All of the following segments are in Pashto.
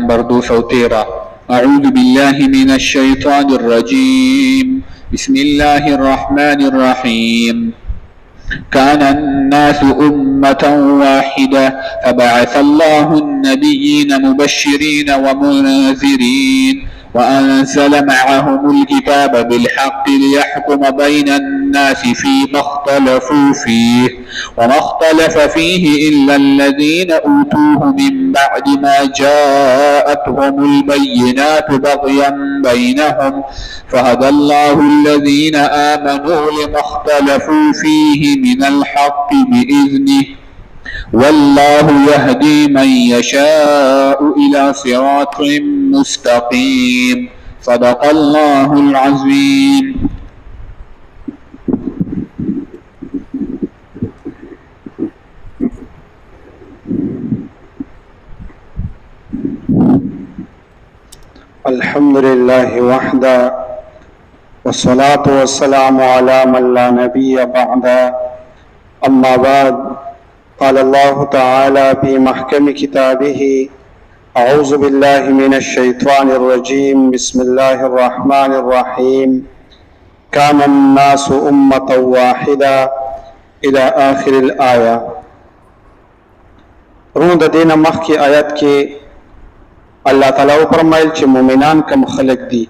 نمبر 213. اعوذ بالله من الشيطان الرجيم. بسم الله الرحمن الرحيم. كان الناس أمة واحدة فبعث الله النبيين مبشرين ومنذرين وأنزل معهم الكتاب بالحق ليحكم بين الناس فيما اختلفوا فيه وما اختلف فيه إلا الذين أوتوه من بعد ما جاءتهم البينات بغيا بينهم فهدى الله الذين آمنوا لما اختلفوا فيه من الحق بإذنه والله يهدي من يشاء إلى صراط مستقيم. صدق الله العظيم. الحمد لله وحده والصلاة والسلام على من لا نبي بعده. أما بعد، قال الله تعالى في محكم كتابه: أعوذ بالله من الشيطان الرجيم. بسم الله الرحمن الرحيم. كان الناس أمة واحدة إلى آخر الآية. رون دین مخی آیت کې الله تعالی فرمایل چې مؤمنان کم خلق دي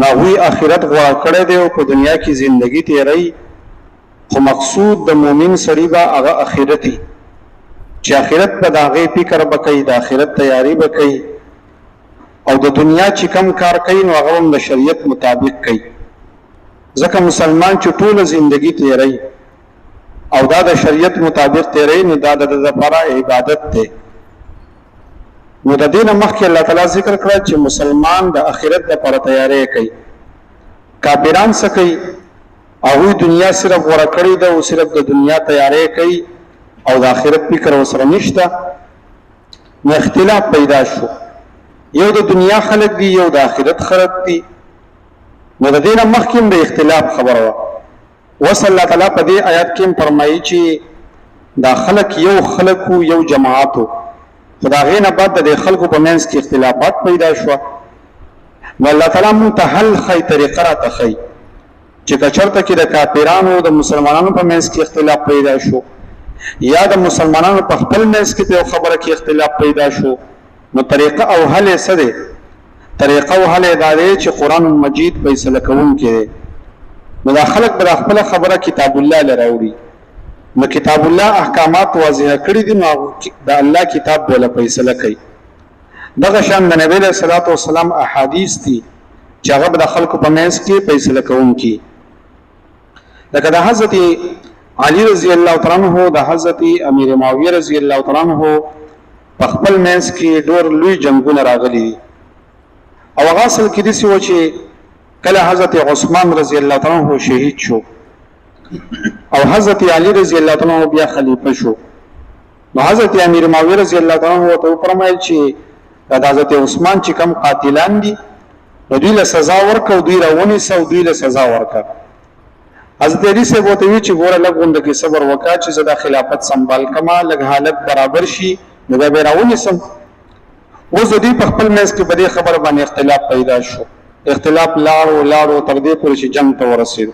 ناوی آخرت غوا کړی دی او په دنیا کې زندگی تیری، خو مقصود د مؤمن سړي به هغه آخرتي چې آخرت په داغه فکر وکړي، د آخرت تیاری وکړي او د دنیا چې کم کار کوي نو هغه د شریعت مطابق کوي. ځکه مسلمان چې ټول زندگی تیری او دا د شریعت مطابق تیری نو دا د لپاره عبادت ده. نو د دین مخکې الله تعالی ذکر کړ چې مسلمان د آخرت لپاره تیاری کوي. کافران څه کوي؟ هغوی دنیا صرف غوره کړې ده او صرف د دنیا تیاری کوي او د آخرت فکر ورسره نشته. نو اختلاف پیدا شو، یو د دنیا خلق دي یو د آخرت خلق دي. نو د دین مخکې د اختلاف خبره وه. وس الله تعالی په دې آیات کې فرمایي چې دا خلق یو خلق یو جماعت خو د هغې نه بعد د خلکو په منځ کې اختلافات پیدا شوه. نو الله تعالی مونږ ته حل ښایي، طریقه راته ښایي چې که چېرته کې د کافرانو د مسلمانانو په منځ کې اختلاف پیدا شو یا د مسلمانانو په خپل منځ کې په یو خبره کې اختلاف پیدا شو، نو طریقه او حل یې څه دی؟ طریقه او حل یې دا دی چې قرآن مجید فیصله کوونکی دی. نو دا خلک به د خپله خبره کتاب الله له راوړي، نو کتاب الله احکامات واضح کړي دي، نو د الله کتاب بوله فیصله کوي. دغه شان د نبی علیه الصلاۃ والسلام احادیث دي چې هغه به د خلکو په منځ کې فیصله کوونکي. لکه د حضرت علی رضی الله تعالی عنہ، د حضرت امیر معاویه رضی الله تعالی عنہ په خپل منځ کې ډېر لوی جنگونه راغلي دي او هغه اصل کې داسې و چې کله حضرت عثمان رضی الله تعالی عنہ شهید شو او حضرت علی رضی الله تعالی عنہ بیا خلیفہ شو، نو حضرت امیر معاویه رضی الله تعالی عنہ ته فرمایل چې د حضرت عثمان چې کم قاتلان دي نو دوی له سزا ورکړه، دوی راونیسه او دوی له سزا ورکړه. حضرت علی صاحب ورته وی چې ګوره لږ غونډه کې صبر وکړه چې زه د خلافت سنبال کما، لږ حالت برابر شي نو بیا به راونیسم. اوس د دوی په خپل منځ کې په دې خبره باندې اختلاف پیدا شو، اختلاف لاړو تر دې پورې چې جنګ ته ورسېدو.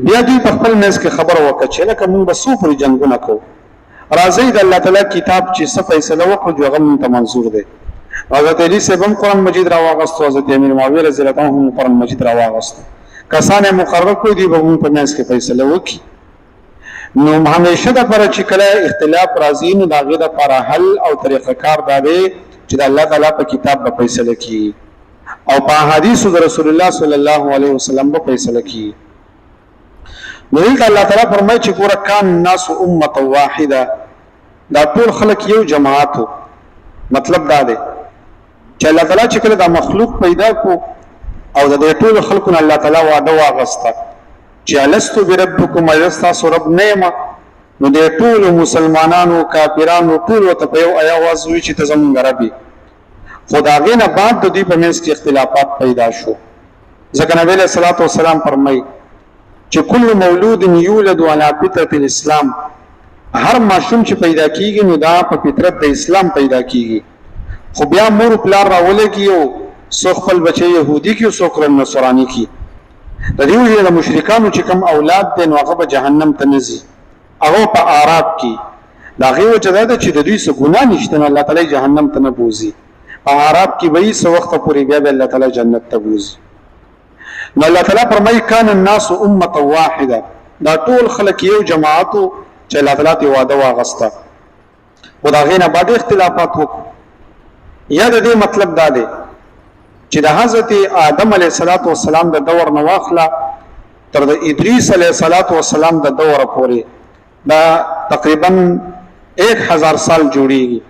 بیا دوی په خپل منځ کې خبره وکړه چې لکه موږ به څو پورې جنګونه کوو، راځئ د الله تعالی کتاب چې څه فیصله وکړو هغه موږ ته منظور دی. حضرت علی صاحب هم قرآن مجید راواغستو، حضرت امیر معاویه رضی الله عنه هم قرآن مجید راواغستو، کسان یې مقرر کړي دي به موږ په منځ کې فیصله وکړي. نو همیشه دپاره چې کله اختلاف راځي نو د هغې دپاره حل او طریقه کار دا دی چې د الله تعالی په کتاب به فیصله کیږي او په احادیثو د رسول الله صلی الله علیه وسلم به فیصله کیږي. نو دلته الله تعالی فرمایي چې ګوره کان الناس امة واحده، دا ټول خلک یو جماعت و. مطلب دا دی چې الله تعالی چې کله دا مخلوق پیدا کو او د دې ټول خلکو نه الله تعالی وعده واغسته چې الستو بربکم، ستاسو رب نه یم، نو د ټول مسلمانانو کافرانو ټول ورته په یو آواز وایي چې ته زموږ رب یې. خو د هغې نه بعد د دوی په منځ کې اختلافات پیدا شو. ځکه نبی علیه الصلاۃ والسلام فرمایي چې کل مولود یولد علی فطرة الاسلام، هر ماشوم چې پیدا کیږي نو دا په فطرت د اسلام پیدا کیږي. خو بیا مور پلار راولګي او څوک خپل بچی يهودي کی او څوک نصراني کی. د دې وجه د مشرکانو چې کوم اولاد دي نو هغه به جهنم ته نزي، هغه په اعراب کې دا غي وجه ده چې د دوی څه ګناه نشته، الله تعالی جهنم ته نه بوزي. په اعراب کې به څه وخت پورې بیا الله تعالی جنت ته بوزي. نو الله تعالی فرمایي کان الناس امه واحده، دا ټول خلک یو جماعتو چې الله تعالی ته وعده واغسته، خدا غینه بعد اختلافات وکړو. یا د دې مطلب دا دی چې د حضرت آدم علیه السلام د دور نه واخله تر د ادریس علیه السلام د دور پورې دا تقریبا 1000 سال جوړیږي.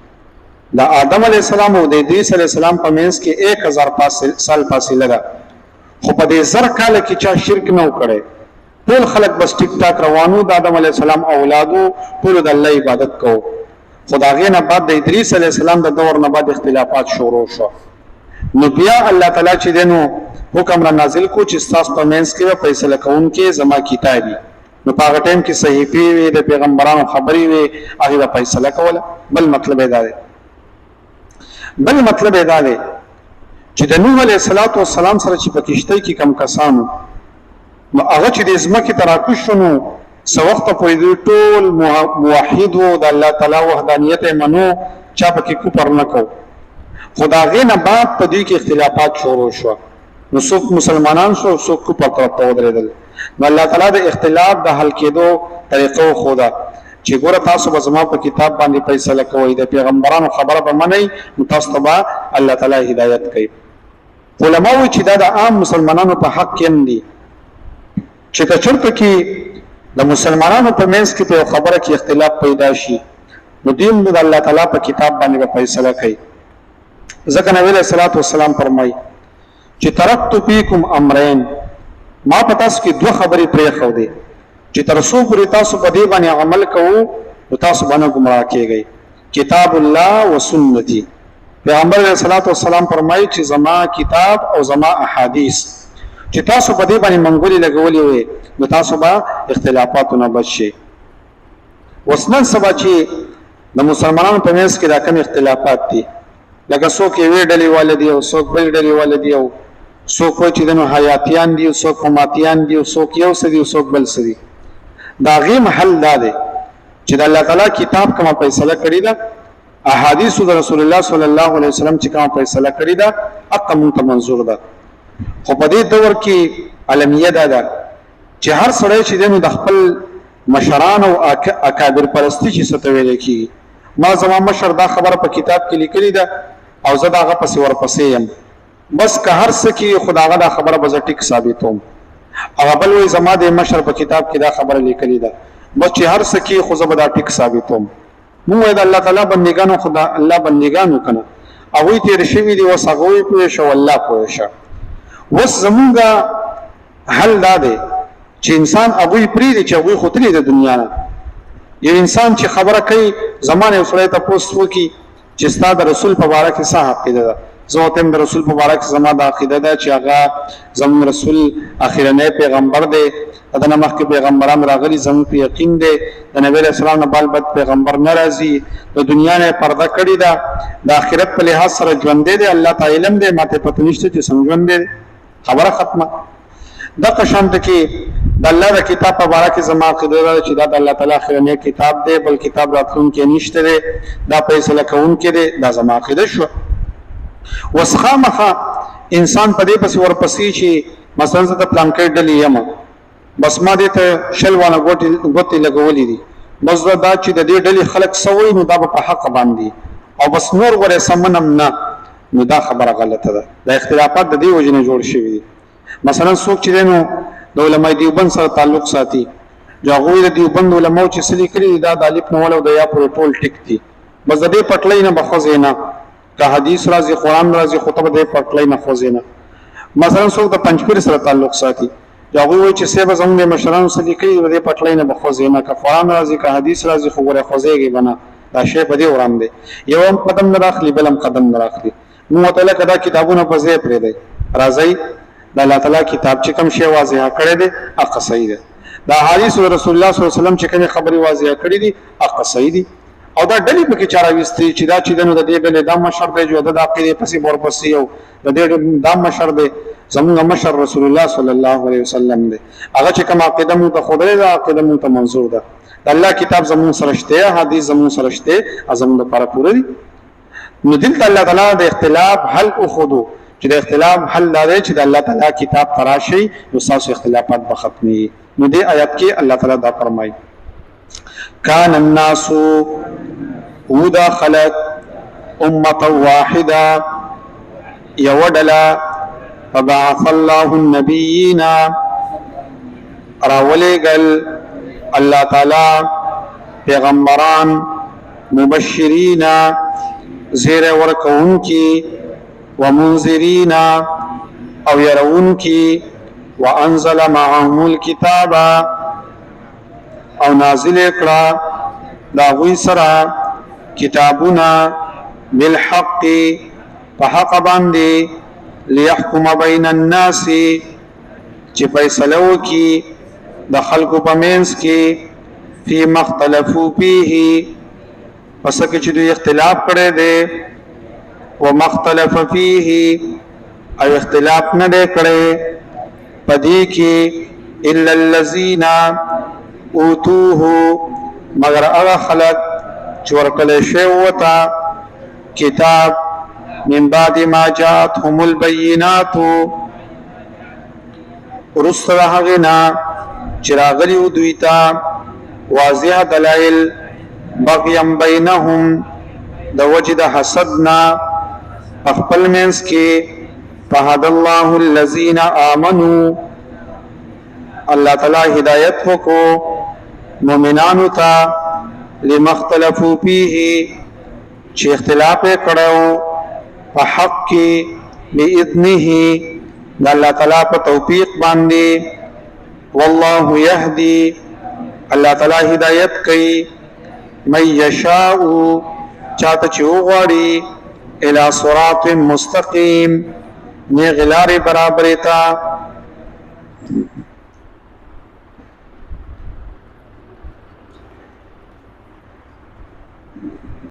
د آدم علیه السلام او د ادریس علیه السلام په منځ کې 1000 سال فاصله ده، خو په دې 1000 کال کې چا شرک نه وکړي، ټول خلک بس ټیک ټاک روانو، د آدم علیه السلام اولادو ټول د الله عبادت کوو. خدای نه بعد د ادریس علیه السلام د دور نه بعد اختلافات شروع شو. نو بیا الله تعالی چې دینو حکم را نازل کو چې تاسو په منځ کې فیصله کوونکې زما کتابي، نو په هغه ټیم کې صحیفه وي، د پیغمبرانو خبري وي، هغه فیصله کوله. بل مطلب دا دی چې د نوح علیه السلام سره چې په کشته کې کم کسانو نو هغه چې د ځمکې تراکش شونو سو وخت پورې ټول موحد وو، د الله تعالی وحدانیت منو، چا پکې کوپر نه کو. خدا غینه بعد په دې کې اختلافات شروع شو، نو څوک مسلمانان شو څوک کوپر ته ودرېدل. نو الله تعالی د اختلاف د حل کېدو طریقو خدا چې ګوره تاسو به زما په کتاب باندې فیصله کوئ، د پیغمبرانو خبره به منئ، نو تاسو ته به الله تعالی هدایت کوي. علما وایي چې دا د عام مسلمانانو په حق کې هم دي چې که چېرته کې د مسلمانانو په منځ کې په خبره کې اختلاف پیدا شي، نو دین د الله تعالی په کتاب باندې به فیصله کوي. ځکه نبی علیہ الصلوۃ والسلام فرمایي چې ترکت فیکم امرین، ما په تاسو کې دوه خبرې پرېښو دي چې تر څو پورې تاسو په دې باندې عمل کوو نو تاسو باندې گمراه کیږئ، کتاب الله و سنتي. پیغمبر علیہ الصلوۃ والسلام فرمایي چې زما کتاب او زما احادیث چې تاسو په دې باندې منګولې لګولې وي نو تاسو به اختلافاتو نه بچ شئ. وسنن سبا چې د مسلمانانو په منځ کې دا کوم اختلافات دي، لکه څوک یې ډلې والدي او څوک بل ډلې والدي، او څوک چې دنو حیاتیان دي او څوک ماتیان دي او څوک یو سدي او څوک بل سدي. دا غي محل دا دی چې د الله تعالی کتاب کومه فیصله کړی ده، احادیث د رسول الله صلی الله علیه وسلم چې کومه فیصله کړی ده حق مونږ منظور ده. خو په دې دور کې علمیه ده چې هر سړی چې دنو د خپل مشران او اکابر پرستی چې ستوي لیکي، ما زما مشر دا خبره په کتاب کې لیکلې ده او زه دا غا پسې ورپسې يم، بس که هر څه کې خداغه دا خبره به ټیک ثابتوم. او بل وی زما د مشر په کتاب کې دا خبره لیکلې ده، بس چې هر څه کې خو زه به دا ټیک ثابتوم. موږ د الله تعالی بندګانو، خدا الله بندګانو کنه، او وی تیر شوی دی وسغوي پوه شو الله پوه شو. وس زمونږه حل دا دی چې انسان ابوی پری دی چې ابوی خطرې د دنیا نه. یو انسان چې خبره کوي زمانه سره ته پوسټ وکي چې ستاسو د رسول په اړه کې څه عقیده ده، زوتم د رسول په اړه کې زما د عقیده ده چې هغه زموږ رسول اخیرنی پیغمبر دی، دنه مخکې پیغمبران راغلي، زموږ په یقین دی د نبی رسول الله نه بل بد پیغمبر ناراضي، د دنیا نه پرده کړی ده، د آخرت په لحاظ سره ژوند دی، الله تعالی علم دی، ماته پته نشته چې څنګه ژوند دی. خبره ختمه. د قشانت کې د الله د کتاب په اړه کې زما عقیده ده چې دا د الله تعالی اخرنی کتاب دی، بل کتاب راتلونکي نشته دی، دا فیصله کوونکی دی، دا زما عقیده شو. وسخامخه انسان په دې پس ورپسې چې مثلا زه د پلان کې ډلې یم، بس ما دې ته شلوانه ګوتې لګولې دي، بس دا چې د دې ډلې خلک سوي نو دا په حق باندې او بس نور ورې سمنم نه، نو دا خبره غلطه ده. دا اختلافات د دې وجې نه جوړ شوي دي. مثلا څوک چې نو د علماء دیوبند سره تعلق ساتي، هغوی د دیوبند علماو چې څه لیکلي دا د الف نه ول او د یا پورې ټول ټیک دي، بس د دې پټلۍ نه به ښځې نه، که حدیث راځي قرآن راځي خطبه د پټلۍ نه ښځې نه. مثلا څوک د پنجپیر سره تعلق ساتي، هغوی وایي چې صاحب زموږ د مشرانو څه لیکلي د دې پټلۍ نه به ښځې نه، که قرآن راځي که حدیث راځي خو ګوره ښځېږي به نه، دا شی په دې وران دی. یو هم قدم نه راخلي بل هم قدم نه راخلي. موږ ته لکه دا کتابونه په ځای پرېږدئ، راځئ د الله تعالی کتاب چې کوم شی واضح کړی دی هغه صحیح دی، د احادیث رسول الله صلی الله علیه وسلم چې کوم خبرې واضح کړې دي هغه صحیح دي. او دا ډلې پکې چاراويستي چې دا چې دنو د دې بل د مشر دی جو د عقیده پسې ورپسې یو د دې د مشر دی زموږ مشر رسول الله صلی الله علیه وسلم دی هغه چې کوم عقیده مو ته خدای دا عقیده مو ته منظور ده الله کتاب زموږ سره شته حدیث زموږ سره شته زموږ لپاره پوره دي نو دلته الله تعالی د اختلاف حل اخذو چې د اختلاف حل لري چې د الله تعالی کتاب تراشي نو تاسو اختلافات به ختمي نو دې آیات کې الله تعالی دا فرمایي کان الناس ودا خلق امه واحده یودلا فبعث الله النبیین راولېږل الله تعالی پیغمبران مبشرین زیر ورکونکی ومنذرین او يرونکی وانزل معهم الكتاب او نازل کړه دا غوی سره کتابونه بالحق په حق باندې ليحكم بين الناس چې فیصله وکي د خلکو په منځ کې فيما اختلفوا فيه پس کې چې دوی اختلاف کړي دي ومختلف فيه او اختلاف نه دی کړي پدې کې الا الذين اوتوه مگر هغه خلق چې ورکړل شوی وته کتاب من بعد ما جاءتهم البينات ورسل هغنا چراغلی دوی ته واضح دلائل بغيا بينهم د وجد حسدنا خپل منس کې فهد الله الذين امنوا الله تعالی هدایت وکړو مؤمنانو ته لمختلفوا فيه چې اختلاف کړو په حق کې باذنه د الله تعالی په توفیق باندې والله يهدي الله تعالی هدایت کوي من یشاء چاته چې وغواړي الى صراط مستقیم نه غلار برابر تا